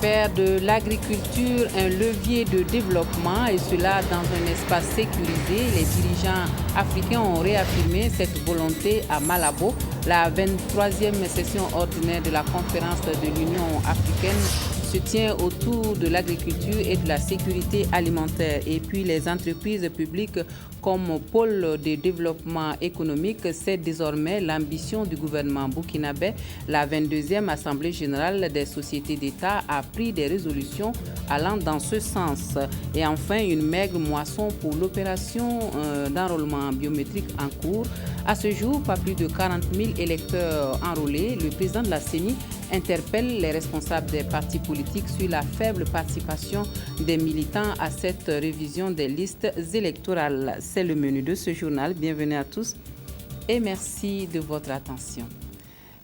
Faire de l'agriculture un levier de développement et cela dans un espace sécurisé, les dirigeants africains ont réaffirmé cette volonté à Malabo. La 23e session ordinaire de la conférence de l'Union africaine se tient autour de l'agriculture et de la sécurité alimentaire. Et puis les entreprises publiques comme pôle de développement économique, c'est désormais l'ambition du gouvernement burkinabé. La 22e Assemblée générale des sociétés d'État a pris des résolutions allant dans ce sens. Et enfin, une maigre moisson pour l'opération d'enrôlement biométrique en cours. À ce jour, pas plus de 40 000 électeurs enrôlés. Le président de la CENI interpelle les responsables des partis politiques sur la faible participation des militants à cette révision des listes électorales. C'est le menu de ce journal. Bienvenue à tous et merci de votre attention.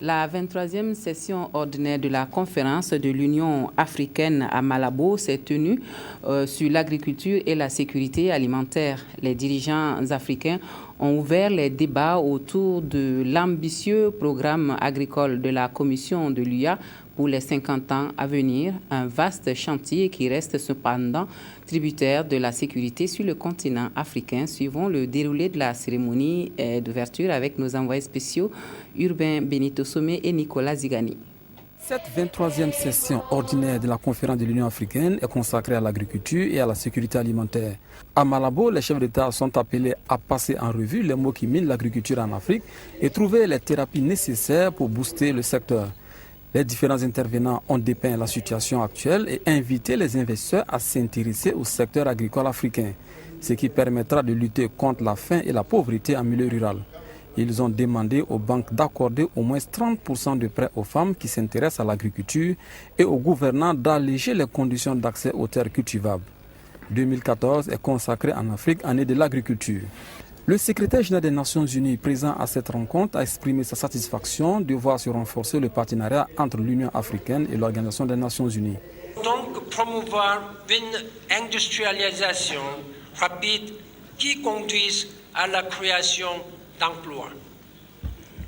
La 23e session ordinaire de la conférence de l'Union africaine à Malabo s'est tenue sur l'agriculture et la sécurité alimentaire. Les dirigeants africains ont ouvert les débats autour de l'ambitieux programme agricole de la Commission de l'UA pour les 50 ans à venir, un vaste chantier qui reste cependant tributaire de la sécurité sur le continent africain. Suivons le déroulé de la cérémonie d'ouverture avec nos envoyés spéciaux Urbain Benito Somé et Nicolas Zigani. Cette 23e session ordinaire de la conférence de l'Union africaine est consacrée à l'agriculture et à la sécurité alimentaire. À Malabo, les chefs d'État sont appelés à passer en revue les maux qui minent l'agriculture en Afrique et trouver les thérapies nécessaires pour booster le secteur. Les différents intervenants ont dépeint la situation actuelle et invité les investisseurs à s'intéresser au secteur agricole africain, ce qui permettra de lutter contre la faim et la pauvreté en milieu rural. Ils ont demandé aux banques d'accorder au moins 30% de prêts aux femmes qui s'intéressent à l'agriculture et aux gouvernants d'alléger les conditions d'accès aux terres cultivables. 2014 est consacré en Afrique, année de l'agriculture. Le secrétaire général des Nations Unies présent à cette rencontre a exprimé sa satisfaction de voir se renforcer le partenariat entre l'Union africaine et l'Organisation des Nations Unies. Donc promouvoir une industrialisation rapide qui conduise à la création d'emplois.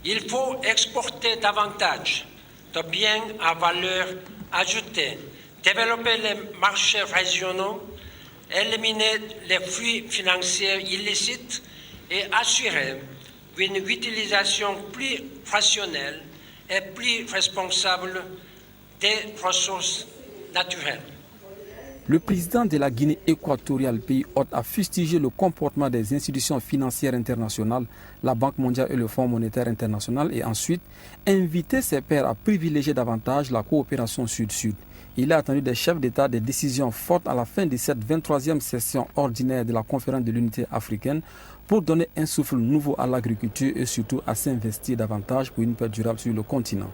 Il faut exporter davantage de biens à valeur ajoutée, développer les marchés régionaux, éliminer les flux financiers illicites et assurer une utilisation plus rationnelle et plus responsable des ressources naturelles. Le président de la Guinée équatoriale, pays hôte, a fustigé le comportement des institutions financières internationales, la Banque mondiale et le Fonds monétaire international, et ensuite invité ses pairs à privilégier davantage la coopération sud-sud. Il a attendu des chefs d'État des décisions fortes à la fin de cette 23e session ordinaire de la conférence de l'unité africaine pour donner un souffle nouveau à l'agriculture et surtout à s'investir davantage pour une paix durable sur le continent.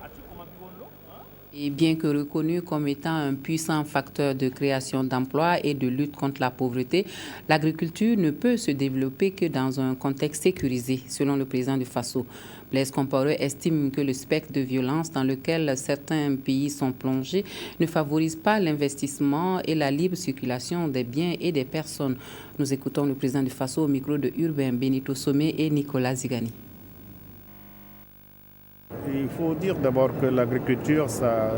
Et bien que reconnu comme étant un puissant facteur de création d'emplois et de lutte contre la pauvreté, l'agriculture ne peut se développer que dans un contexte sécurisé, selon le président du Faso. Blaise Compaoré estime que le spectre de violence dans lequel certains pays sont plongés ne favorise pas l'investissement et la libre circulation des biens et des personnes. Nous écoutons le président du Faso au micro de Urbain Benito Somé et Nicolas Zigani. Il faut dire d'abord que l'agriculture, ça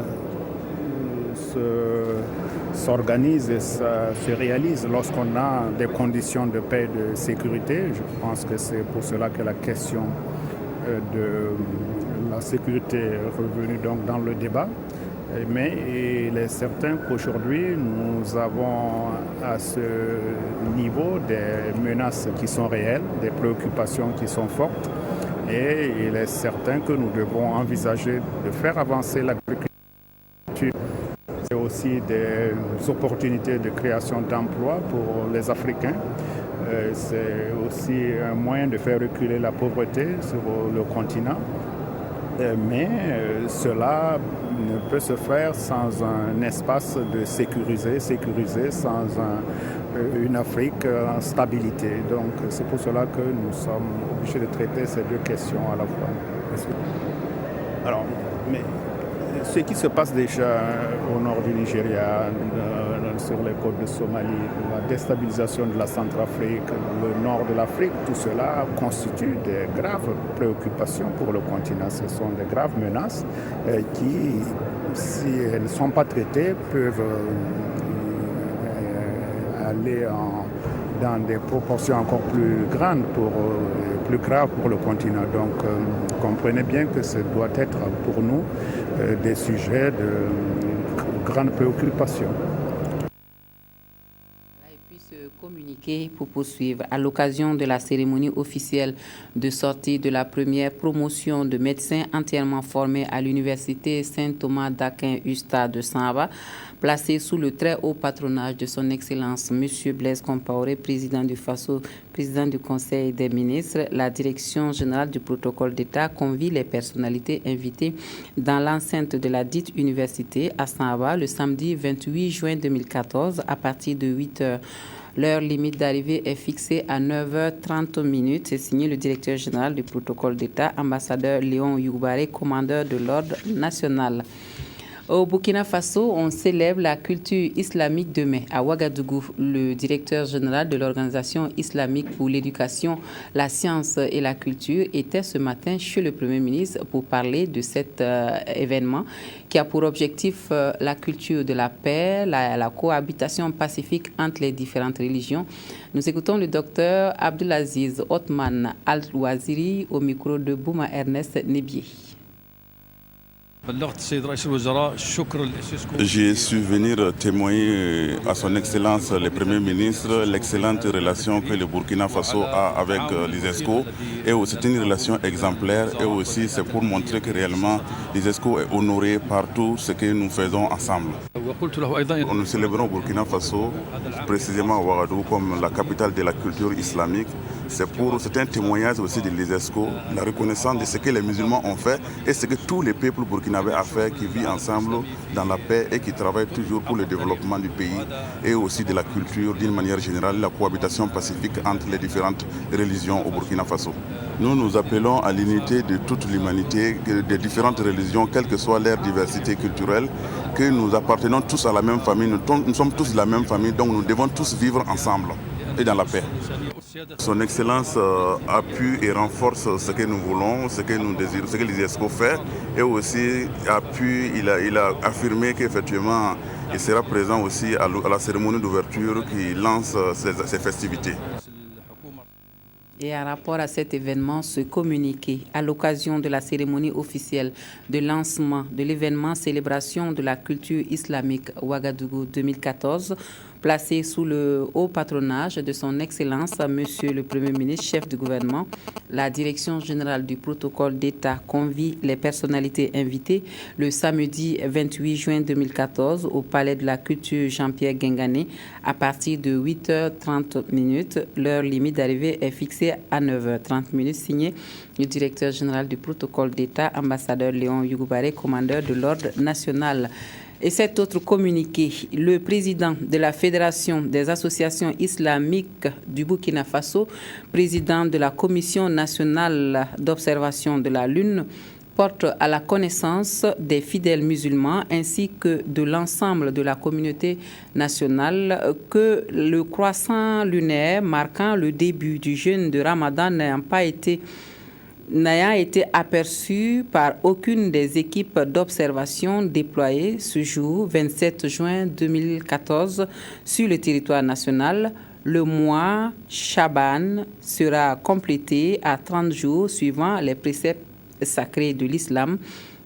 s'organise et ça se réalise lorsqu'on a des conditions de paix et de sécurité. Je pense que c'est pour cela que la question de la sécurité est revenue donc dans le débat. Mais il est certain qu'aujourd'hui, nous avons à ce niveau des menaces qui sont réelles, des préoccupations qui sont fortes. Et il est certain que nous devons envisager de faire avancer l'agriculture. C'est aussi des opportunités de création d'emplois pour les Africains. C'est aussi un moyen de faire reculer la pauvreté sur le continent. Mais cela ne peut se faire sans un espace de sécurisé, sans une Afrique en stabilité. Donc c'est pour cela que nous sommes obligés de traiter ces deux questions à la fois. Alors, mais ce qui se passe déjà au nord du Nigeria, sur les côtes de Somalie, la déstabilisation de la Centrafrique, le nord de l'Afrique, tout cela constitue des graves préoccupations pour le continent. Ce sont des graves menaces qui, si elles ne sont pas traitées, peuvent aller dans des proportions encore plus grandes, plus graves pour le continent. Donc, comprenez bien que ce doit être pour nous des sujets de grande préoccupation. Et puis ce communiqué pour poursuivre à l'occasion de la cérémonie officielle de sortie de la première promotion de médecins entièrement formés à l'université Saint-Thomas d'Aquin-Usta de Samba, placé sous le très haut patronage de son Excellence M. Blaise Compaoré, président du FASO, président du Conseil des ministres. La Direction générale du protocole d'État convie les personnalités invitées dans l'enceinte de la dite université à Samba le samedi 28 juin 2014 à partir de 8h. L'heure limite d'arrivée est fixée à 9h30. C'est signé le directeur général du protocole d'État, ambassadeur Léon Youbare, commandeur de l'ordre national. Au Burkina Faso, on célèbre la culture islamique demain. À Ouagadougou, le directeur général de l'Organisation islamique pour l'éducation, la science et la culture était ce matin chez le Premier ministre pour parler de cet événement qui a pour objectif la culture de la paix, la cohabitation pacifique entre les différentes religions. Nous écoutons le docteur Abdelaziz Othman Al-Waziri au micro de Bouma Ernest Nebié. J'ai su venir témoigner à son Excellence le Premier ministre l'excellente relation que le Burkina Faso a avec l'ISESCO. Et c'est une relation exemplaire et aussi c'est pour montrer que réellement l'ISESCO est honoré par tout ce que nous faisons ensemble. Nous célébrons au Burkina Faso, précisément à Ouagadougou, comme la capitale de la culture islamique. C'est un témoignage aussi de l'ISESCO, la reconnaissance de ce que les musulmans ont fait et ce que tous les peuples burkinabés ont fait, qui vivent ensemble dans la paix et qui travaillent toujours pour le développement du pays et aussi de la culture d'une manière générale, la cohabitation pacifique entre les différentes religions au Burkina Faso. Nous appelons à l'unité de toute l'humanité, des différentes religions, quelle que soit leur diversité culturelle, que nous appartenons tous à la même famille, nous sommes tous de la même famille, donc nous devons tous vivre ensemble et dans la paix. Son Excellence appuie et renforce ce que nous voulons, ce que nous désirons, ce que l'ISESCO fait, et aussi il a affirmé qu'effectivement il sera présent aussi à la cérémonie d'ouverture qui lance ces festivités. Et en rapport à cet événement, ce communiqué à l'occasion de la cérémonie officielle de lancement de l'événement Célébration de la culture islamique Ouagadougou 2014, placé sous le haut patronage de son Excellence, Monsieur le Premier ministre, chef du gouvernement, la Direction générale du protocole d'État convie les personnalités invitées le samedi 28 juin 2014 au Palais de la Culture Jean-Pierre Guingané à partir de 8h30. L'heure limite d'arrivée est fixée à 9h30, signé le directeur général du protocole d'État, ambassadeur Léon Youbare, commandeur de l'ordre national. Et cet autre communiqué, le président de la Fédération des associations islamiques du Burkina Faso, président de la Commission nationale d'observation de la Lune, porte à la connaissance des fidèles musulmans ainsi que de l'ensemble de la communauté nationale que le croissant lunaire marquant le début du jeûne de Ramadan n'ayant été aperçu par aucune des équipes d'observation déployées ce jour, 27 juin 2014, sur le territoire national. Le mois Chaban sera complété à 30 jours suivant les préceptes sacrés de l'islam.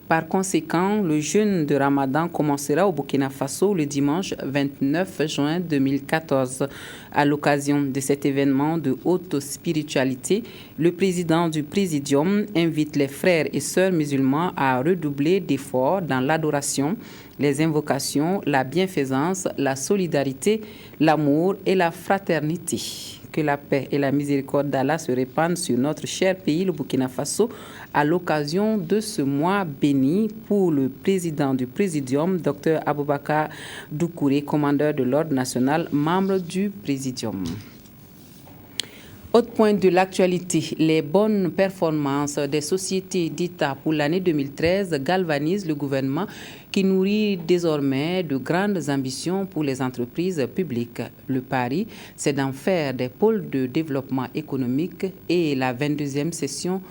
Par conséquent, le jeûne de Ramadan commencera au Burkina Faso le dimanche 29 juin 2014. À l'occasion de cet événement de haute spiritualité, le président du Présidium invite les frères et sœurs musulmans à redoubler d'efforts dans l'adoration, les invocations, la bienfaisance, la solidarité, l'amour et la fraternité. Que la paix et la miséricorde d'Allah se répandent sur notre cher pays, le Burkina Faso, à l'occasion de ce mois béni. Pour le président du Présidium, Dr Aboubakar Doucouré, commandeur de l'Ordre national, membre du Présidium. Autre point de l'actualité, les bonnes performances des sociétés d'État pour l'année 2013 galvanisent le gouvernement qui nourrit désormais de grandes ambitions pour les entreprises publiques. Le pari, c'est d'en faire des pôles de développement économique et la 22e session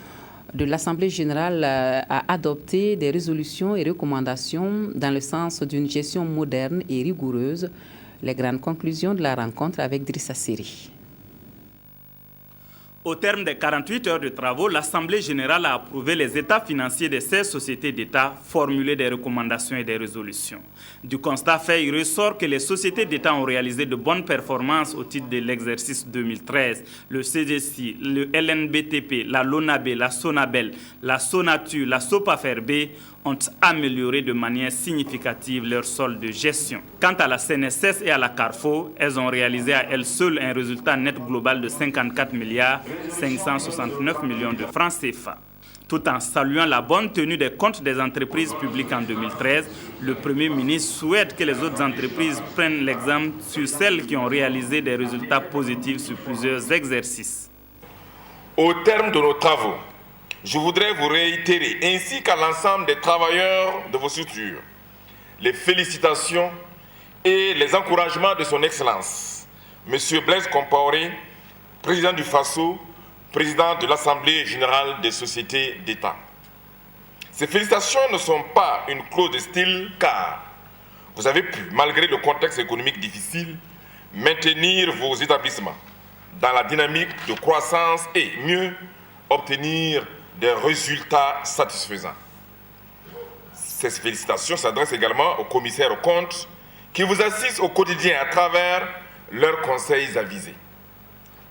de l'Assemblée générale a adopté des résolutions et recommandations dans le sens d'une gestion moderne et rigoureuse. Les grandes conclusions de la rencontre avec Drissa Seri. Au terme des 48 heures de travaux, l'Assemblée générale a approuvé les états financiers de 16 sociétés d'État, formulé des recommandations et des résolutions. Du constat fait, il ressort que les sociétés d'État ont réalisé de bonnes performances au titre de l'exercice 2013. Le CGC, le LNBTP, la LONAB, la SONABEL, la SONATU, la SOPAFERB ont amélioré de manière significative leur solde de gestion. Quant à la CNSS et à la Carrefour, elles ont réalisé à elles seules un résultat net global de 54 milliards 569 millions de francs CFA. Tout en saluant la bonne tenue des comptes des entreprises publiques en 2013, le Premier ministre souhaite que les autres entreprises prennent l'exemple sur celles qui ont réalisé des résultats positifs sur plusieurs exercices. Au terme de nos travaux, je voudrais vous réitérer, ainsi qu'à l'ensemble des travailleurs de vos structures, les félicitations et les encouragements de son Excellence, M. Blaise Compaoré, président du FASO, président de l'Assemblée générale des sociétés d'État. Ces félicitations ne sont pas une clause de style, car vous avez pu, malgré le contexte économique difficile, maintenir vos établissements dans la dynamique de croissance et mieux obtenir des résultats satisfaisants. Ces félicitations s'adressent également aux commissaires aux comptes qui vous assistent au quotidien à travers leurs conseils avisés.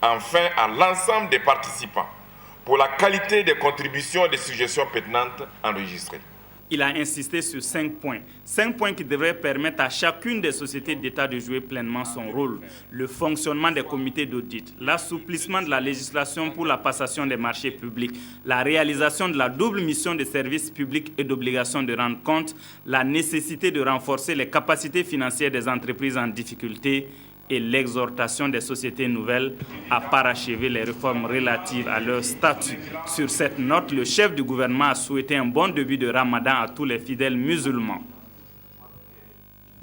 Enfin, à l'ensemble des participants pour la qualité des contributions et des suggestions pertinentes enregistrées. Il a insisté sur 5 points. 5 points qui devraient permettre à chacune des sociétés d'État de jouer pleinement son rôle. Le fonctionnement des comités d'audit, l'assouplissement de la législation pour la passation des marchés publics, la réalisation de la double mission de services publics et d'obligation de rendre compte, la nécessité de renforcer les capacités financières des entreprises en difficulté et l'exhortation des sociétés nouvelles à parachever les réformes relatives à leur statut. Sur cette note, le chef du gouvernement a souhaité un bon début de Ramadan à tous les fidèles musulmans.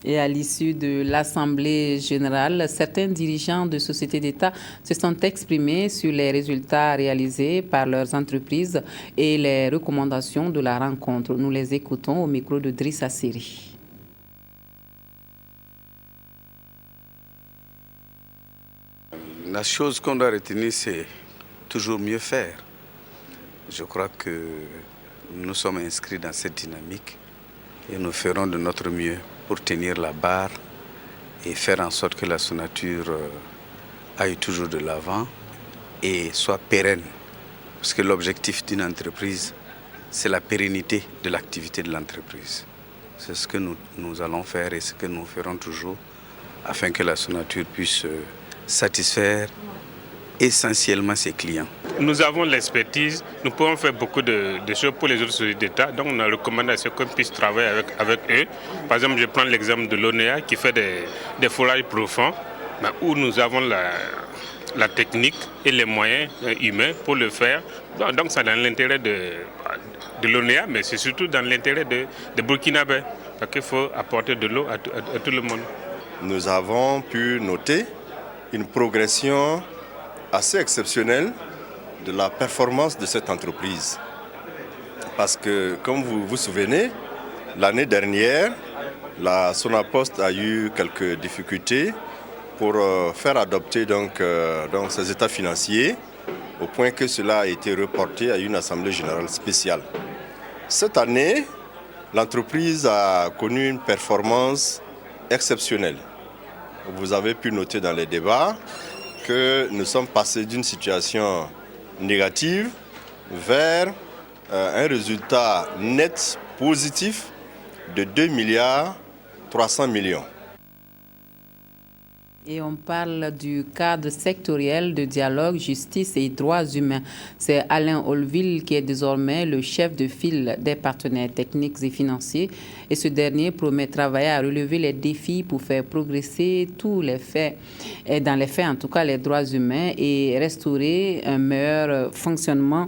Et à l'issue de l'Assemblée générale, certains dirigeants de sociétés d'État se sont exprimés sur les résultats réalisés par leurs entreprises et les recommandations de la rencontre. Nous les écoutons au micro de Drissa Seri. La chose qu'on doit retenir, c'est toujours mieux faire. Je crois que nous sommes inscrits dans cette dynamique et nous ferons de notre mieux pour tenir la barre et faire en sorte que la Sonature aille toujours de l'avant et soit pérenne. Parce que l'objectif d'une entreprise, c'est la pérennité de l'activité de l'entreprise. C'est ce que nous allons faire et ce que nous ferons toujours afin que la Sonature puisse satisfaire essentiellement ses clients. Nous avons l'expertise, nous pouvons faire beaucoup de choses pour les autres sociétés d'État, donc on a recommandé à ce qu'on puisse travailler avec eux. Par exemple, je prends l'exemple de l'ONEA qui fait des forages profonds, où nous avons la technique et les moyens humains pour le faire. Donc c'est dans l'intérêt de l'ONEA, mais c'est surtout dans l'intérêt de Burkinabé, parce qu'il faut apporter de l'eau à tout le monde. Nous avons pu noter une progression assez exceptionnelle de la performance de cette entreprise. Parce que, comme vous vous souvenez, l'année dernière, la Sonapost a eu quelques difficultés pour faire adopter donc ses états financiers, au point que cela a été reporté à une assemblée générale spéciale. Cette année, l'entreprise a connu une performance exceptionnelle. Vous avez pu noter dans les débats que nous sommes passés d'une situation négative vers un résultat net positif de 2 milliards 300 millions. Et on parle du cadre sectoriel de dialogue, justice et droits humains. C'est Alain Olville qui est désormais le chef de file des partenaires techniques et financiers. Et ce dernier promet travailler à relever les défis pour faire progresser tous les faits, et dans les faits en tout cas les droits humains, et restaurer un meilleur fonctionnement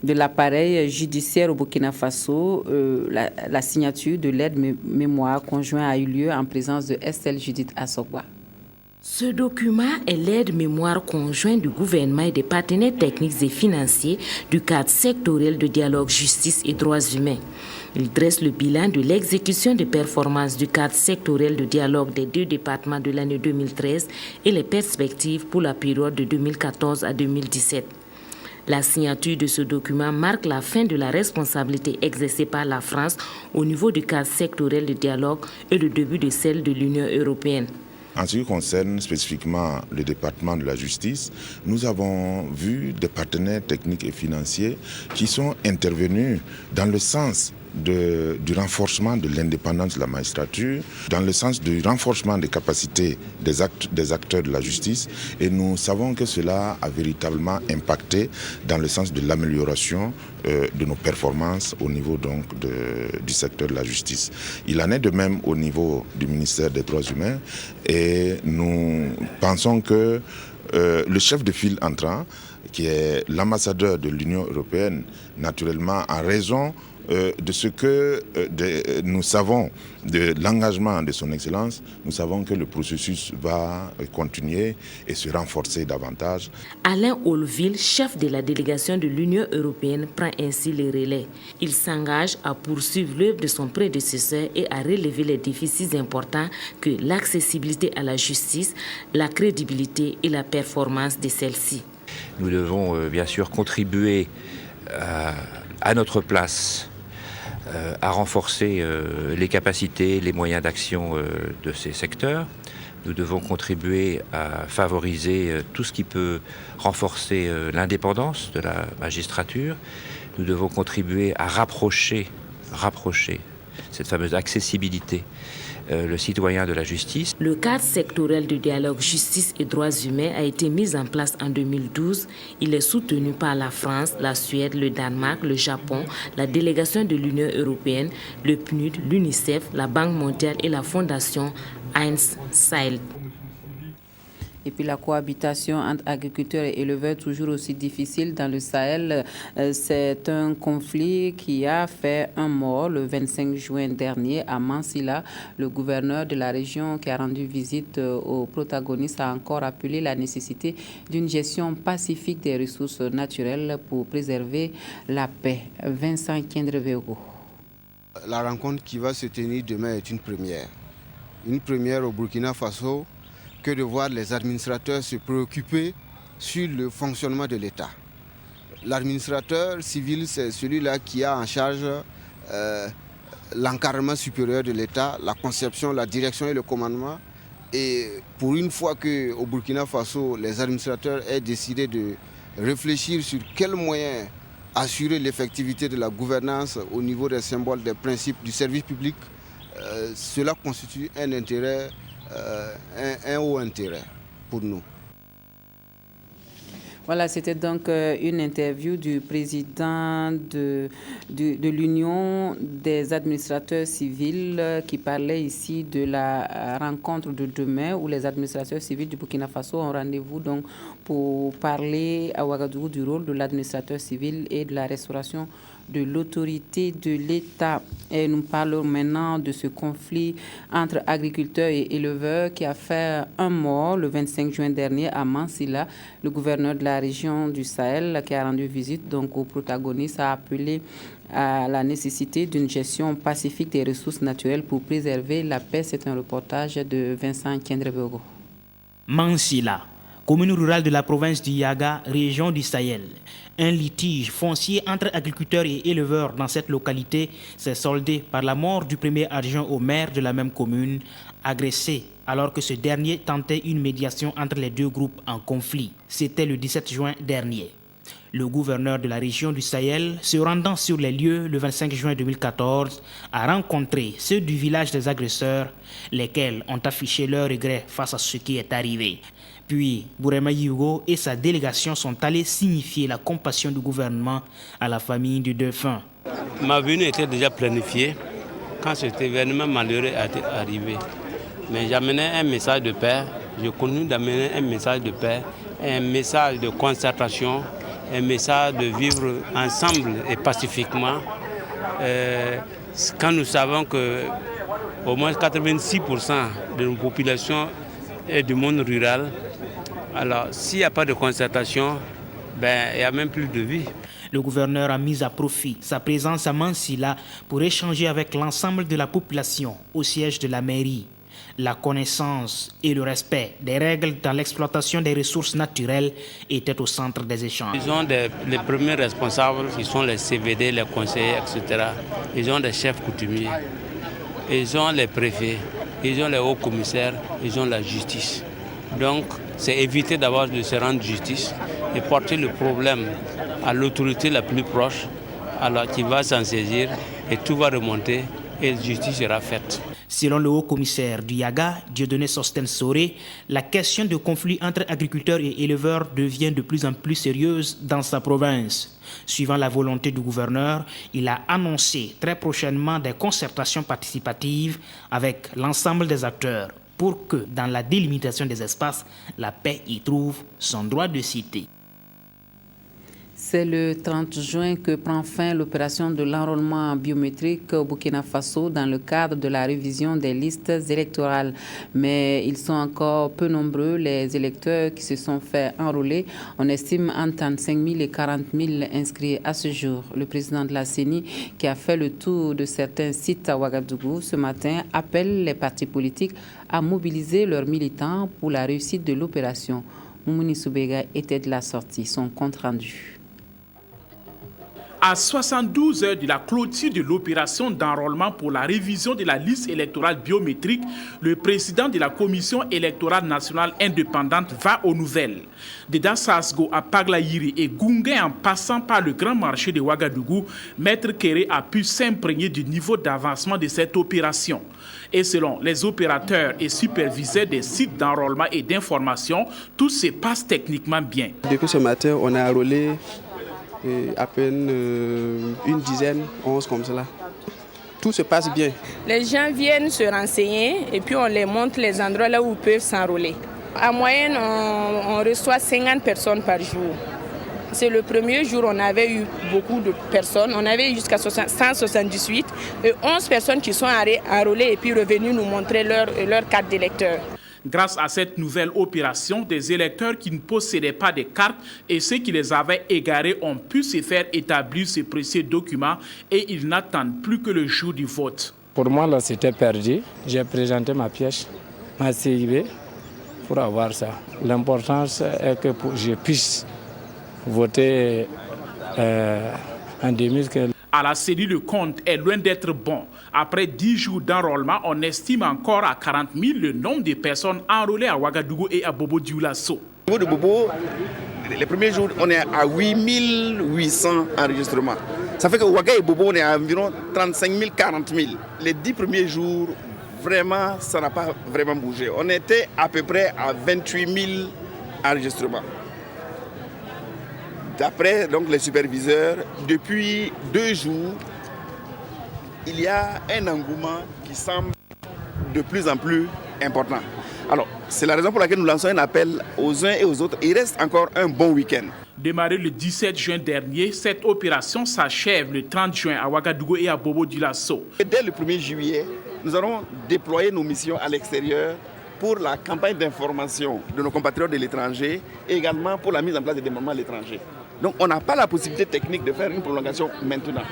de l'appareil judiciaire au Burkina Faso. La signature de l'aide-mémoire conjoint a eu lieu en présence de Estelle Judith Assogba. Ce document est l'aide-mémoire conjoint du gouvernement et des partenaires techniques et financiers du cadre sectoriel de dialogue justice et droits humains. Il dresse le bilan de l'exécution des performances du cadre sectoriel de dialogue des 2 départements de l'année 2013 et les perspectives pour la période de 2014 à 2017. La signature de ce document marque la fin de la responsabilité exercée par la France au niveau du cadre sectoriel de dialogue et le début de celle de l'Union européenne. En ce qui concerne spécifiquement le département de la justice, nous avons vu des partenaires techniques et financiers qui sont intervenus dans le sens du renforcement de l'indépendance de la magistrature, dans le sens du renforcement des capacités des acteurs de la justice, et nous savons que cela a véritablement impacté dans le sens de l'amélioration de nos performances au niveau donc du secteur de la justice. Il en est de même au niveau du ministère des Droits humains, et nous pensons que le chef de file entrant, qui est l'ambassadeur de l'Union européenne, naturellement en raison de ce que nous savons de l'engagement de son Excellence, nous savons que le processus va continuer et se renforcer davantage. Alain Olville, chef de la délégation de l'Union européenne, prend ainsi les relais. Il s'engage à poursuivre l'œuvre de son prédécesseur et à relever les défis si importants que l'accessibilité à la justice, la crédibilité et la performance de celle-ci. Nous devons bien sûr contribuer à notre place à renforcer les capacités, les moyens d'action de ces secteurs. Nous devons contribuer à favoriser tout ce qui peut renforcer l'indépendance de la magistrature. Nous devons contribuer à rapprocher cette fameuse accessibilité le citoyen de la justice. Le cadre sectoriel de dialogue justice et droits humains a été mis en place en 2012. Il est soutenu par la France, la Suède, le Danemark, le Japon, la délégation de l'Union européenne, le PNUD, l'UNICEF, la Banque mondiale et la Fondation Heinz Sahel. Et puis la cohabitation entre agriculteurs et éleveurs toujours aussi difficile dans le Sahel. C'est un conflit qui a fait un mort le 25 juin dernier à Mansilla. Le gouverneur de la région qui a rendu visite aux protagonistes a encore appelé la nécessité d'une gestion pacifique des ressources naturelles pour préserver la paix. Vincent Kendrevego. La rencontre qui va se tenir demain est une première. Une première au Burkina Faso, que de voir les administrateurs se préoccuper sur le fonctionnement de l'État. L'administrateur civil, c'est celui-là qui a en charge l'encadrement supérieur de l'État, la conception, la direction et le commandement. Et pour une fois qu'au Burkina Faso, les administrateurs aient décidé de réfléchir sur quels moyens assurer l'effectivité de la gouvernance au niveau des symboles, des principes du service public, cela constitue un intérêt, un haut intérêt pour nous. Voilà, c'était donc une interview du président de l'Union des administrateurs civils qui parlait ici de la rencontre de demain où les administrateurs civils du Burkina Faso ont rendez-vous donc pour parler à Ouagadougou du rôle de l'administrateur civil et de la restauration de l'autorité de l'État. Et nous parlons maintenant de ce conflit entre agriculteurs et éleveurs qui a fait un mort le 25 juin dernier à Mansilla. Le gouverneur de la région du Sahel qui a rendu visite donc aux protagonistes a appelé à la nécessité d'une gestion pacifique des ressources naturelles pour préserver la paix. C'est un reportage de Vincent Kendrevego. Mansilla, commune rurale de la province du Yaga, région du Sahel. Un litige foncier entre agriculteurs et éleveurs dans cette localité s'est soldé par la mort du premier adjoint au maire de la même commune, agressé alors que ce dernier tentait une médiation entre les deux groupes en conflit. C'était le 17 juin dernier. Le gouverneur de la région du Sahel, se rendant sur les lieux le 25 juin 2014, a rencontré ceux du village des agresseurs, lesquels ont affiché leur regret face à ce qui est arrivé. Puis, Bourema Yugo et sa délégation sont allés signifier la compassion du gouvernement à la famille du défunt. Ma venue était déjà planifiée quand cet événement malheureux est arrivé. Mais j'amenais un message de paix, je continue d'amener un message de paix, un message de concertation, un message de vivre ensemble et pacifiquement. Quand nous savons que au moins 86% de nos populations est du monde rural, alors s'il n'y a pas de concertation, il n'y a même plus de vie. Le gouverneur a mis à profit sa présence à Mansilla pour échanger avec l'ensemble de la population au siège de la mairie. La connaissance et le respect des règles dans l'exploitation des ressources naturelles étaient au centre des échanges. Ils ont les premiers responsables, qui sont les CVD, les conseillers, etc. Ils ont des chefs coutumiers, ils ont les préfets, ils ont les hauts commissaires, ils ont la justice. Donc, c'est éviter d'abord de se rendre justice et porter le problème à l'autorité la plus proche, alors qui va s'en saisir et tout va remonter et la justice sera faite. Selon le haut-commissaire du Yaga, Dieudonné Sosten Soré, la question de conflit entre agriculteurs et éleveurs devient de plus en plus sérieuse dans sa province. Suivant la volonté du gouverneur, il a annoncé très prochainement des concertations participatives avec l'ensemble des acteurs pour que, dans la délimitation des espaces, la paix y trouve son droit de cité. C'est le 30 juin que prend fin l'opération de l'enrôlement biométrique au Burkina Faso dans le cadre de la révision des listes électorales. Mais ils sont encore peu nombreux, les électeurs qui se sont fait enrôler. On estime entre 5 000 et 40 000 inscrits à ce jour. Le président de la CENI, qui a fait le tour de certains sites à Ouagadougou ce matin, appelle les partis politiques à mobiliser leurs militants pour la réussite de l'opération. Moumouni Soubega était de la sortie. Son compte rendu. À 72 heures de la clôture de l'opération d'enrôlement pour la révision de la liste électorale biométrique, le président de la Commission électorale nationale indépendante va aux nouvelles. De Dassasgo à Paglayiri et Gungé en passant par le grand marché de Ouagadougou, Maître Kéré a pu s'imprégner du niveau d'avancement de cette opération. Et selon les opérateurs et superviseurs des sites d'enrôlement et d'information, tout se passe techniquement bien. Depuis ce matin, on a enrôlé à peine une dizaine, 11 comme cela. Tout se passe bien. Les gens viennent se renseigner et puis on les montre les endroits là où ils peuvent s'enrôler. En moyenne, on reçoit 50 personnes par jour. C'est le premier jour, on avait eu beaucoup de personnes. On avait jusqu'à 178 et 11 personnes qui sont enrôlées et puis revenues nous montrer leur carte d'électeur. Grâce à cette nouvelle opération, des électeurs qui ne possédaient pas de cartes et ceux qui les avaient égarés ont pu se faire établir ce précieux document et ils n'attendent plus que le jour du vote. Pour moi, là, c'était perdu. J'ai présenté ma pièce, ma CIB, pour avoir ça. L'importance est que je puisse voter en 2015. À la CENI, le compte est loin d'être bon. Après 10 jours d'enrôlement, on estime encore à 40 000 le nombre de personnes enrôlées à Ouagadougou et à Bobo-Dioulasso. Au niveau de Bobo, les premiers jours, on est à 8 800 enregistrements. Ça fait que Ouaga et Bobo, on est à environ 35 000, 40 000. Les 10 premiers jours, vraiment, ça n'a pas vraiment bougé. On était à peu près à 28 000 enregistrements. D'après donc les superviseurs, depuis 2 jours, il y a un engouement qui semble de plus en plus important. Alors, c'est la raison pour laquelle nous lançons un appel aux uns et aux autres. Il reste encore un bon week-end. Démarré le 17 juin dernier, cette opération s'achève le 30 juin à Ouagadougou et à Bobo-Dioulasso. Dès le 1er juillet, nous allons déployer nos missions à l'extérieur pour la campagne d'information de nos compatriotes de l'étranger et également pour la mise en place des démembrements à l'étranger. Donc on n'a pas la possibilité technique de faire une prolongation maintenant.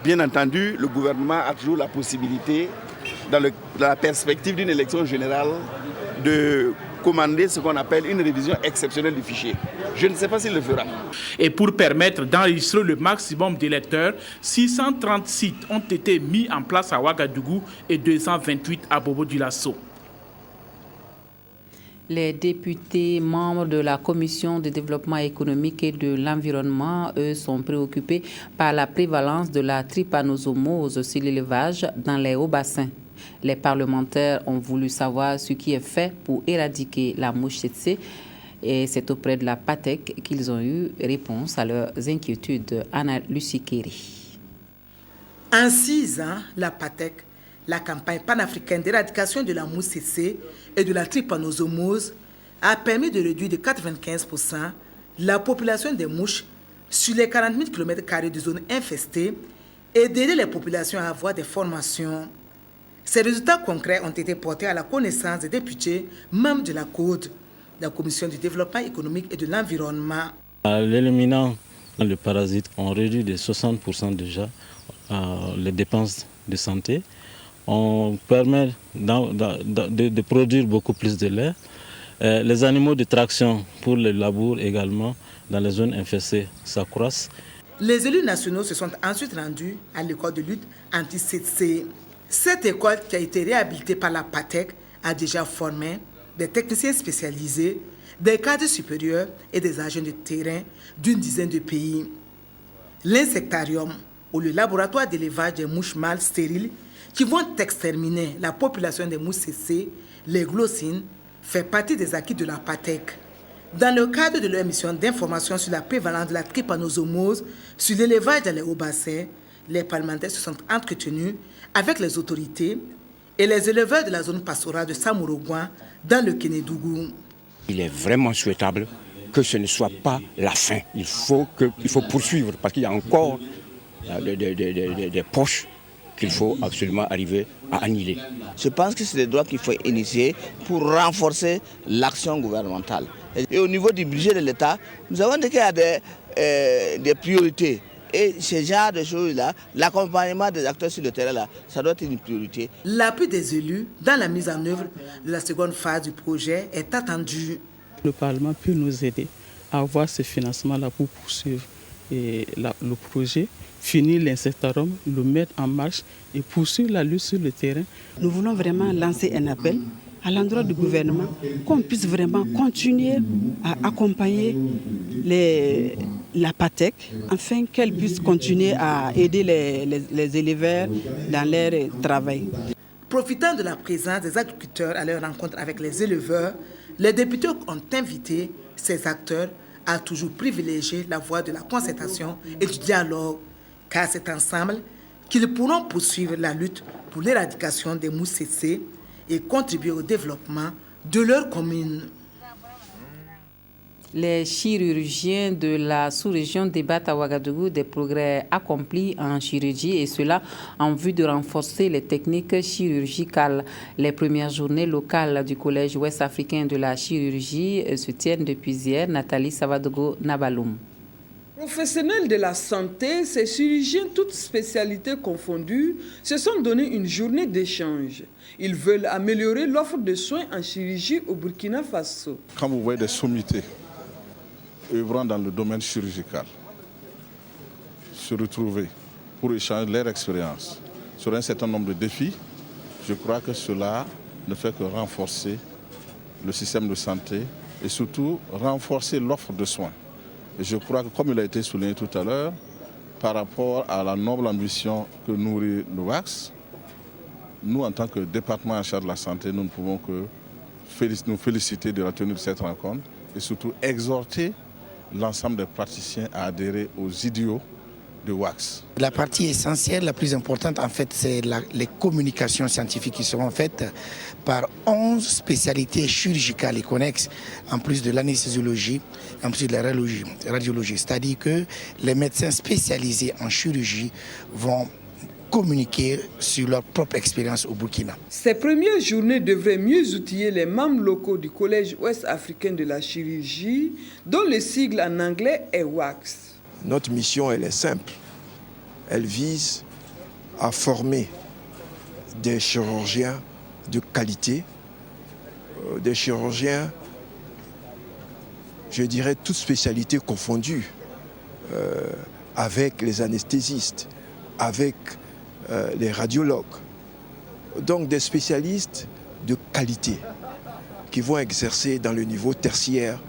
Bien entendu, le gouvernement a toujours la possibilité, dans la perspective d'une élection générale, de commander ce qu'on appelle une révision exceptionnelle du fichier. Je ne sais pas s'il le fera. Et pour permettre d'enregistrer le maximum d'électeurs, 630 sites ont été mis en place à Ouagadougou et 228 à Bobo-Dioulasso. Les députés membres de la Commission de développement économique et de l'environnement, eux, sont préoccupés par la prévalence de la trypanosomose sur l'élevage dans les hauts bassins. Les parlementaires ont voulu savoir ce qui est fait pour éradiquer la mouche tsetse et c'est auprès de la PATEC qu'ils ont eu réponse à leurs inquiétudes. Anna Lucie Kéry. En 6 ans, la PATEC, la campagne panafricaine d'éradication de la mouche tsetse et de la trypanosomose, a permis de réduire de 95% la population des mouches sur les 40 000 km² de zones infestées et d'aider les populations à avoir des formations. Ces résultats concrets ont été portés à la connaissance des députés membres de la CODE, la Commission du développement économique et de l'environnement. En l'éliminant le parasite, on réduit de 60% déjà les dépenses de santé. On permet de produire beaucoup plus de lait. Les animaux de traction pour le labour également, dans les zones infestées, s'accroissent. Les élus nationaux se sont ensuite rendus à l'école de lutte anti-tsetse. Cette école, qui a été réhabilitée par la PATEC, a déjà formé des techniciens spécialisés, des cadres supérieurs et des agents de terrain d'une dizaine de pays. L'insectarium, ou le laboratoire d'élevage des mouches mâles stériles, qui vont exterminer la population des mouches tsetse, les glossines, fait partie des acquis de la PATEC. Dans le cadre de leur mission d'information sur la prévalence de la trypanosomose sur l'élevage dans les hauts bassins, les parlementaires se sont entretenus avec les autorités et les éleveurs de la zone pastorale de Samorogouan dans le Kénédougou. Il est vraiment souhaitable que ce ne soit pas la fin. Il faut poursuivre parce qu'il y a encore des poches qu'il faut absolument arriver à annihiler. Je pense que c'est des droits qu'il faut initier pour renforcer l'action gouvernementale. Et au niveau du budget de l'État, nous avons dit qu'il y a des priorités. Et ce genre de choses-là, l'accompagnement des acteurs sur le terrain, ça doit être une priorité. L'appui des élus dans la mise en œuvre de la seconde phase du projet est attendu. Le Parlement peut nous aider à avoir ce financement-là pour poursuivre le projet, finir l'insectarium, le mettre en marche et poursuivre la lutte sur le terrain. Nous voulons vraiment lancer un appel à l'endroit du gouvernement qu'on puisse vraiment continuer à accompagner la PATEC afin qu'elle puisse continuer à aider les éleveurs dans leur travail. Profitant de la présence des agriculteurs à leur rencontre avec les éleveurs, les députés ont invité ces acteurs à toujours privilégier la voie de la concertation et du dialogue, car c'est ensemble qu'ils pourront poursuivre la lutte pour l'éradication des mouches tsetse et contribuer au développement de leur commune. Les chirurgiens de la sous-région débattent à Ouagadougou des progrès accomplis en chirurgie et cela en vue de renforcer les techniques chirurgicales. Les premières journées locales du Collège ouest-africain de la chirurgie se tiennent depuis hier. Nathalie Savadogo Nabaloum. Professionnels de la santé, ces chirurgiens, toutes spécialités confondues, se sont donné une journée d'échange. Ils veulent améliorer l'offre de soins en chirurgie au Burkina Faso. Quand vous voyez des sommités œuvrant dans le domaine chirurgical se retrouver pour échanger leur expérience sur un certain nombre de défis, je crois que cela ne fait que renforcer le système de santé et surtout renforcer l'offre de soins. Et je crois que, comme il a été souligné tout à l'heure, par rapport à la noble ambition que nourrit le WACS, nous, en tant que département en charge de la santé, nous ne pouvons que nous féliciter de la tenue de cette rencontre et surtout exhorter l'ensemble des praticiens à adhérer aux idéaux de WACS. La partie essentielle, la plus importante, en fait, c'est les communications scientifiques qui seront faites par 11 spécialités chirurgicales et connexes, en plus de l'anesthésiologie, en plus de la radiologie. C'est-à-dire que les médecins spécialisés en chirurgie vont communiquer sur leur propre expérience au Burkina. Ces premières journées devraient mieux outiller les membres locaux du Collège ouest-africain de la chirurgie, dont le sigle en anglais est WACS. Notre mission, elle est simple. Elle vise à former des chirurgiens de qualité, des chirurgiens, je dirais, toutes spécialités confondues, avec les anesthésistes, avec les radiologues. Donc des spécialistes de qualité qui vont exercer dans le niveau tertiaire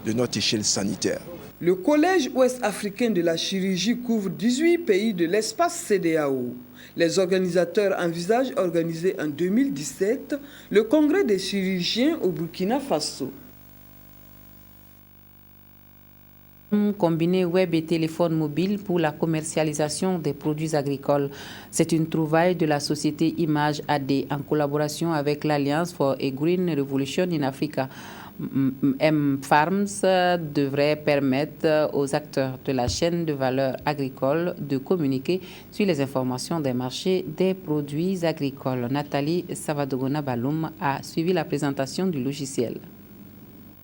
de notre échelle sanitaire. Le Collège ouest-africain de la chirurgie couvre 18 pays de l'espace CEDEAO. Les organisateurs envisagent organiser en 2017 le congrès des chirurgiens au Burkina Faso. Combiner web et téléphone mobile pour la commercialisation des produits agricoles. C'est une trouvaille de la société Image AD en collaboration avec l'Alliance for a Green Revolution in Africa. M-Farms devrait permettre aux acteurs de la chaîne de valeur agricole de communiquer sur les informations des marchés des produits agricoles. Nathalie Savadogona Baloum a suivi la présentation du logiciel.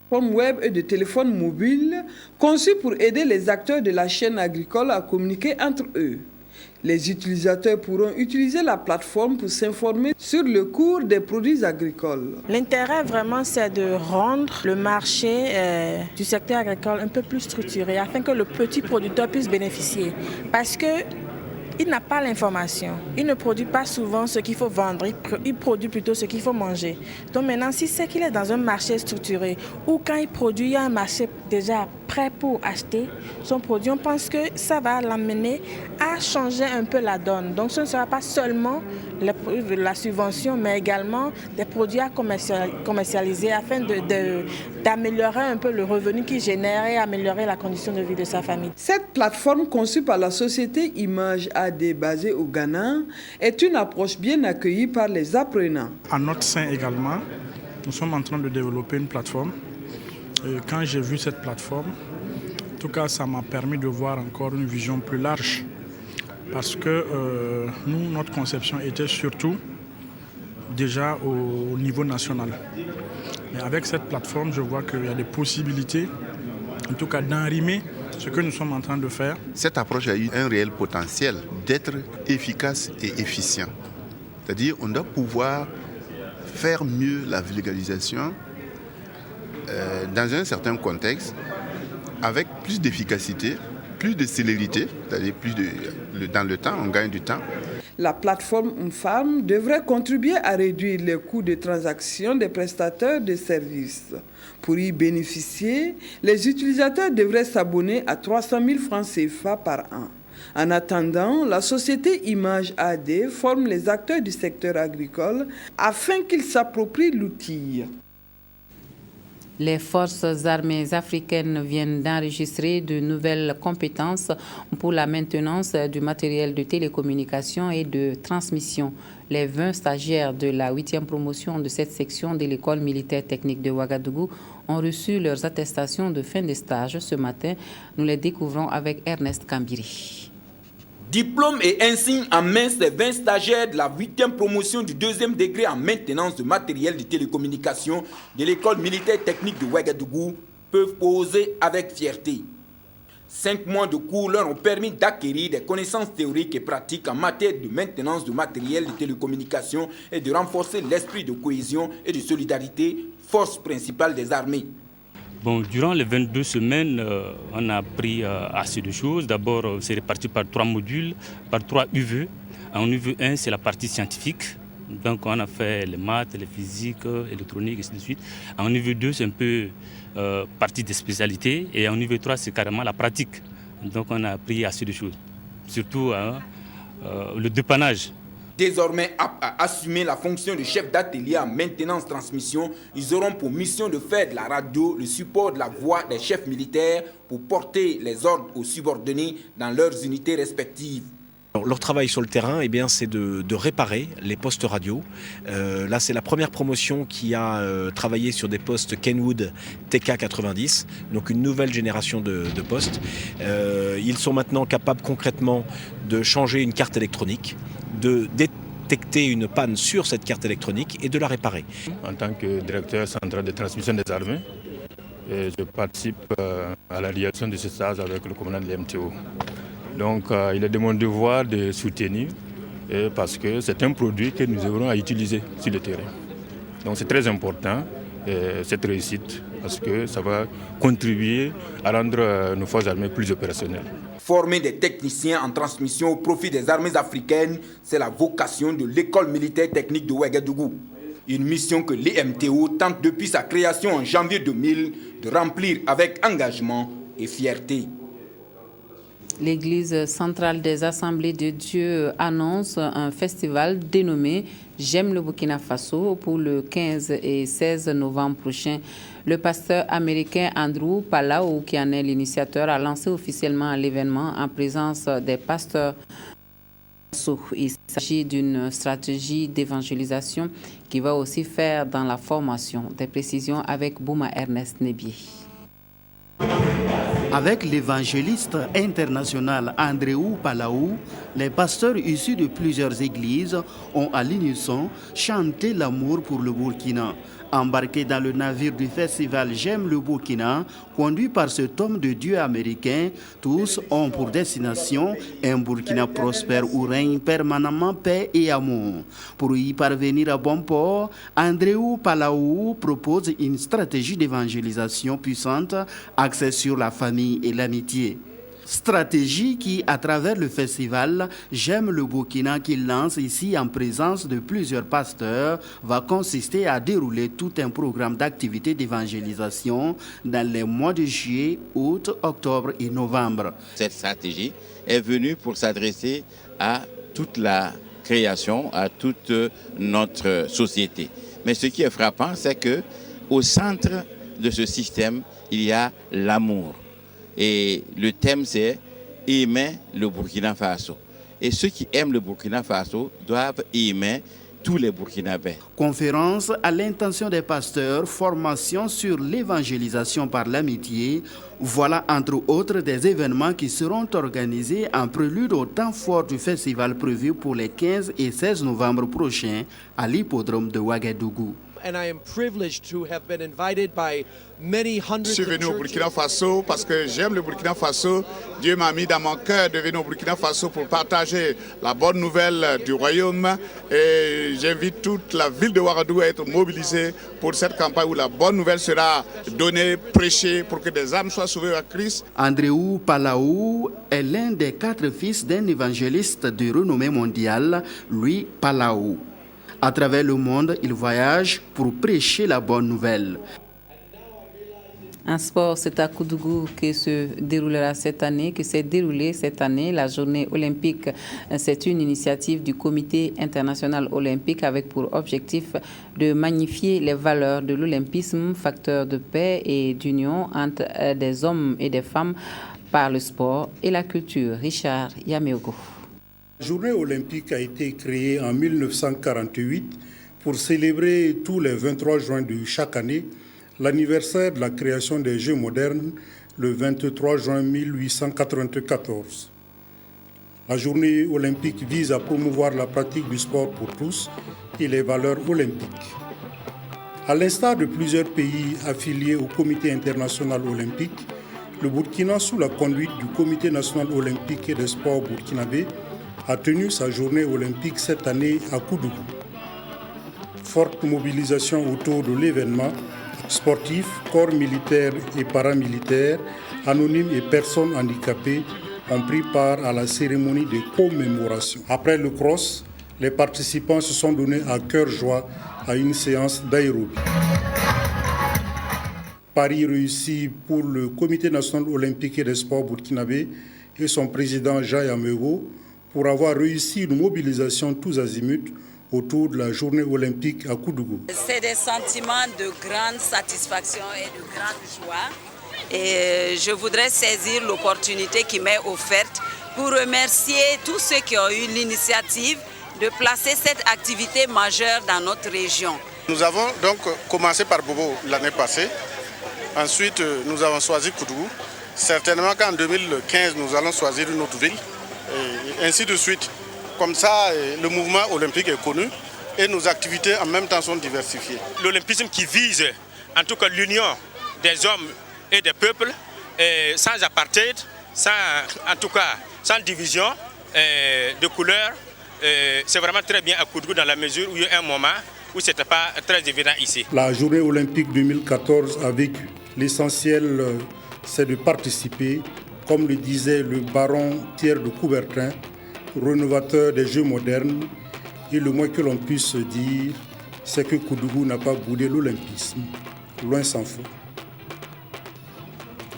Plateforme web et de téléphone mobile conçue pour aider les acteurs de la chaîne agricole à communiquer entre eux. Les utilisateurs pourront utiliser la plateforme pour s'informer sur le cours des produits agricoles. L'intérêt vraiment, c'est de rendre le marché du secteur agricole un peu plus structuré afin que le petit producteur puisse bénéficier. Parce que il n'a pas l'information. Il ne produit pas souvent ce qu'il faut vendre. Il produit plutôt ce qu'il faut manger. Donc maintenant, si c'est qu'il est dans un marché structuré ou quand il produit, il y a un marché déjà prêt pour acheter son produit, on pense que ça va l'amener à changer un peu la donne. Donc ce ne sera pas seulement la subvention, mais également des produits à commercialiser afin d'améliorer un peu le revenu qu'il génère et améliorer la condition de vie de sa famille. Cette plateforme conçue par la société Image AD basée au Ghana est une approche bien accueillie par les apprenants. À notre sein également, nous sommes en train de développer une plateforme. Quand j'ai vu cette plateforme, en tout cas, ça m'a permis de voir encore une vision plus large. Parce que nous, notre conception était surtout déjà au niveau national. Mais avec cette plateforme, je vois qu'il y a des possibilités, en tout cas d'enrimer ce que nous sommes en train de faire. Cette approche a eu un réel potentiel d'être efficace et efficient. C'est-à-dire qu'on doit pouvoir faire mieux la vulgarisation dans un certain contexte, avec plus d'efficacité, plus de célérité, c'est-à-dire dans le temps, on gagne du temps. La plateforme M-Farm devrait contribuer à réduire les coûts de transaction des prestataires de services. Pour y bénéficier, les utilisateurs devraient s'abonner à 300 000 francs CFA par an. En attendant, la société Image AD forme les acteurs du secteur agricole afin qu'ils s'approprient l'outil. Les forces armées africaines viennent d'enregistrer de nouvelles compétences pour la maintenance du matériel de télécommunication et de transmission. Les 20 stagiaires de la 8e promotion de cette section de l'école militaire technique de Ouagadougou ont reçu leurs attestations de fin de stage ce matin. Nous les découvrons avec Ernest Kambiri. Diplôme et insigne en main, ces 20 stagiaires de la 8e promotion du 2e degré en maintenance de matériel de télécommunication de l'école militaire technique de Ouagadougou peuvent poser avec fierté. 5 mois de cours leur ont permis d'acquérir des connaissances théoriques et pratiques en matière de maintenance de matériel de télécommunication et de renforcer l'esprit de cohésion et de solidarité, force principale des armées. Bon, durant les 22 semaines, on a appris assez de choses. D'abord, c'est réparti par 3 modules, par 3 UV. En UV 1, c'est la partie scientifique. Donc, on a fait les maths, les physiques, l'électronique, et ainsi de suite. En UV 2, c'est un peu partie des spécialités. Et en UV 3, c'est carrément la pratique. Donc, on a appris assez de choses. Surtout le dépannage. Désormais aptes à assumer la fonction de chef d'atelier en maintenance-transmission, ils auront pour mission de faire de la radio le support de la voix des chefs militaires pour porter les ordres aux subordonnés dans leurs unités respectives. Alors, leur travail sur le terrain, c'est de réparer les postes radio. Là, c'est la première promotion qui a travaillé sur des postes Kenwood TK90, donc une nouvelle génération de postes. Ils sont maintenant capables concrètement de changer une carte électronique, de détecter une panne sur cette carte électronique et de la réparer. En tant que directeur central de transmission des armées, je participe à la réalisation de ce stage avec le commandant de l'MTO. Donc il est de mon devoir de soutenir parce que c'est un produit que nous aurons à utiliser sur le terrain. Donc c'est très important cette réussite parce que ça va contribuer à rendre nos forces armées plus opérationnelles. Former des techniciens en transmission au profit des armées africaines, c'est la vocation de l'école militaire technique de Ouagadougou. Une mission que l'EMTO tente depuis sa création en janvier 2000 de remplir avec engagement et fierté. L'Église centrale des Assemblées de Dieu annonce un festival dénommé J'aime le Burkina Faso pour le 15 et 16 novembre prochain. Le pasteur américain Andrew Palau, qui en est l'initiateur, a lancé officiellement l'événement en présence des pasteurs. Il s'agit d'une stratégie d'évangélisation qui va aussi faire dans la formation. Des précisions avec Bouma Ernest Nebié. Avec l'évangéliste international Andrew Palau, les pasteurs issus de plusieurs églises ont à l'unisson chanté l'amour pour le Burkina. Embarqués dans le navire du festival J'aime le Burkina, conduit par cet homme de Dieu américain, tous ont pour destination un Burkina prospère où règne permanemment paix et amour. Pour y parvenir à bon port, Andrew Palau propose une stratégie d'évangélisation puissante axée sur la famille et l'amitié. Stratégie qui, à travers le festival J'aime le Burkina qu'il lance ici en présence de plusieurs pasteurs, va consister à dérouler tout un programme d'activités d'évangélisation dans les mois de juillet, août, octobre et novembre. Cette stratégie est venue pour s'adresser à toute la création, à toute notre société. Mais ce qui est frappant, c'est que au centre de ce système, il y a l'amour. Et le thème, c'est « Aimer le Burkina Faso ». Et ceux qui aiment le Burkina Faso doivent aimer tous les Burkinabés. Conférence à l'intention des pasteurs, formation sur l'évangélisation par l'amitié. Voilà entre autres des événements qui seront organisés en prélude au temps fort du festival prévu pour les 15 et 16 novembre prochains à l'hippodrome de Ouagadougou. And I am privileged to have been invited by many hundreds Je suis venu au Burkina Faso parce que j'aime le Burkina Faso. Dieu m'a mis dans mon cœur de venir au Burkina Faso pour partager la bonne nouvelle du royaume. Et j'invite toute la ville de Ouagadougou à être mobilisée pour cette campagne où la bonne nouvelle sera donnée, prêchée pour que des âmes soient sauvées à Christ. Andrew Palau est l'un des 4 fils d'un évangéliste de renommée mondiale, Louis Palau. À travers le monde, il voyage pour prêcher la bonne nouvelle. En sport, c'est à Koudougou que s'est déroulée cette année la journée olympique. C'est une initiative du Comité international olympique avec pour objectif de magnifier les valeurs de l'olympisme, facteur de paix et d'union entre des hommes et des femmes par le sport et la culture. Richard Yameogo. La journée olympique a été créée en 1948 pour célébrer tous les 23 juin de chaque année l'anniversaire de la création des Jeux modernes le 23 juin 1894. La journée olympique vise à promouvoir la pratique du sport pour tous et les valeurs olympiques. À l'instar de plusieurs pays affiliés au Comité international olympique, le Burkina, sous la conduite du Comité national olympique et des sports burkinabé, a tenu sa journée olympique cette année à Koudougou. Forte mobilisation autour de l'événement, sportifs, corps militaires et paramilitaires, anonymes et personnes handicapées ont pris part à la cérémonie de commémoration. Après le cross, les participants se sont donnés à cœur joie à une séance d'aérobie. Pari réussi pour le Comité national olympique et des sports burkinabé et son président Jean Yameogo pour avoir réussi une mobilisation tous azimuts autour de la journée olympique à Koudougou. C'est des sentiments de grande satisfaction et de grande joie. Et je voudrais saisir l'opportunité qui m'est offerte pour remercier tous ceux qui ont eu l'initiative de placer cette activité majeure dans notre région. Nous avons donc commencé par Bobo l'année passée. Ensuite, nous avons choisi Koudougou. Certainement qu'en 2015, nous allons choisir une autre ville. Et ainsi de suite. Comme ça, le mouvement olympique est connu et nos activités en même temps sont diversifiées. L'olympisme qui vise en tout cas l'union des hommes et des peuples, sans apartheid, sans division de couleur, c'est vraiment très bien à Koudougou dans la mesure où il y a un moment où ce n'était pas très évident ici. La journée olympique 2014 a vécu. L'essentiel, c'est de participer. Comme le disait le baron Pierre de Coubertin, rénovateur des Jeux modernes, et le moins que l'on puisse dire, c'est que Koudougou n'a pas boudé l'olympisme. Loin s'en faut.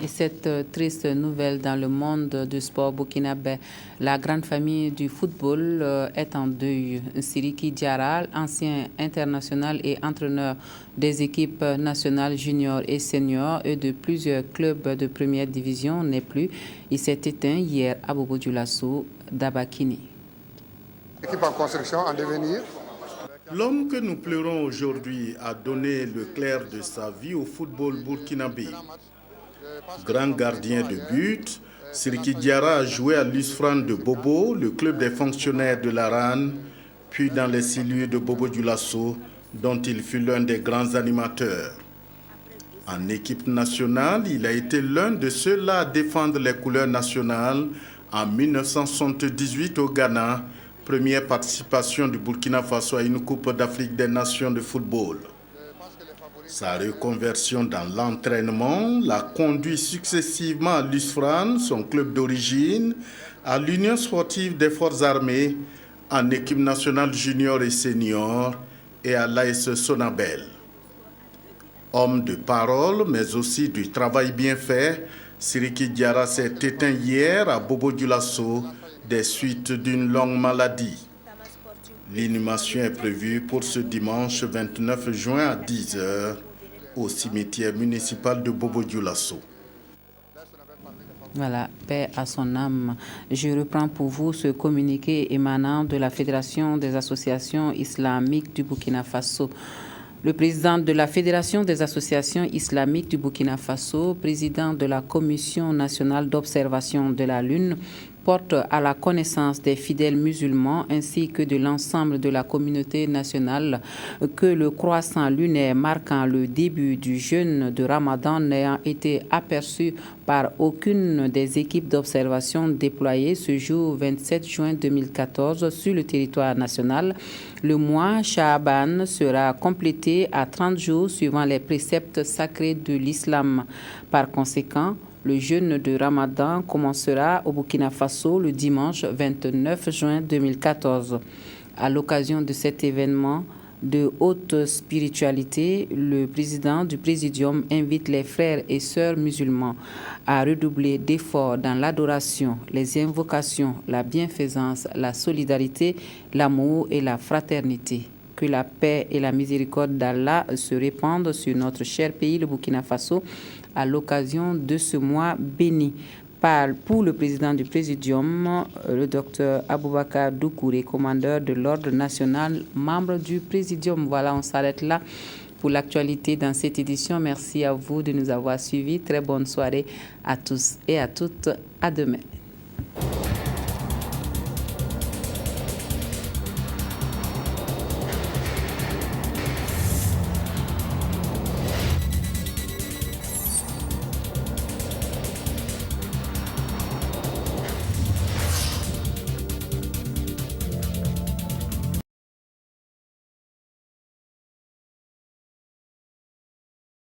Et cette triste nouvelle dans le monde du sport burkinabé, la grande famille du football est en deuil. Siriki Diarra, ancien international et entraîneur des équipes nationales juniors et seniors et de plusieurs clubs de première division, n'est plus. Il s'est éteint hier à Bobo Dioulasso d'Abakini. Équipe en construction, en devenir. L'homme que nous pleurons aujourd'hui a donné le clair de sa vie au football burkinabé. Grand gardien de but, Siriki Diarra a joué à l'Usfran de Bobo, le club des fonctionnaires de la RAN, puis dans les cellules de Bobo Dioulasso, dont il fut l'un des grands animateurs. En équipe nationale, il a été l'un de ceux-là à défendre les couleurs nationales en 1978 au Ghana, première participation du Burkina Faso à une Coupe d'Afrique des Nations de football. Sa reconversion dans l'entraînement l'a conduit successivement à l'Usfran, son club d'origine, à l'Union sportive des forces armées, en équipe nationale junior et senior et à l'AS Sonabel. Homme de parole, mais aussi du travail bien fait, Siriki Diarra s'est éteint hier à Bobo Dioulasso des suites d'une longue maladie. L'inhumation est prévue pour ce dimanche 29 juin à 10h au cimetière municipal de Bobo Dioulasso. Voilà, paix à son âme. Je reprends pour vous ce communiqué émanant de la Fédération des associations islamiques du Burkina Faso. Le président de la Fédération des associations islamiques du Burkina Faso, président de la Commission nationale d'observation de la Lune, porte à la connaissance des fidèles musulmans ainsi que de l'ensemble de la communauté nationale que le croissant lunaire marquant le début du jeûne de Ramadan n'ayant été aperçu par aucune des équipes d'observation déployées ce jour 27 juin 2014 sur le territoire national, le mois Sha'aban sera complété à 30 jours suivant les préceptes sacrés de l'islam. Par conséquent, le jeûne de Ramadan commencera au Burkina Faso le dimanche 29 juin 2014. À l'occasion de cet événement de haute spiritualité, le président du Présidium invite les frères et sœurs musulmans à redoubler d'efforts dans l'adoration, les invocations, la bienfaisance, la solidarité, l'amour et la fraternité. Que la paix et la miséricorde d'Allah se répandent sur notre cher pays, le Burkina Faso, à l'occasion de ce mois béni. Pour le président du Présidium, le docteur Aboubakar Doukouré, commandeur de l'Ordre national, membre du Présidium. Voilà, on s'arrête là pour l'actualité dans cette édition. Merci à vous de nous avoir suivis. Très bonne soirée à tous et à toutes. À demain.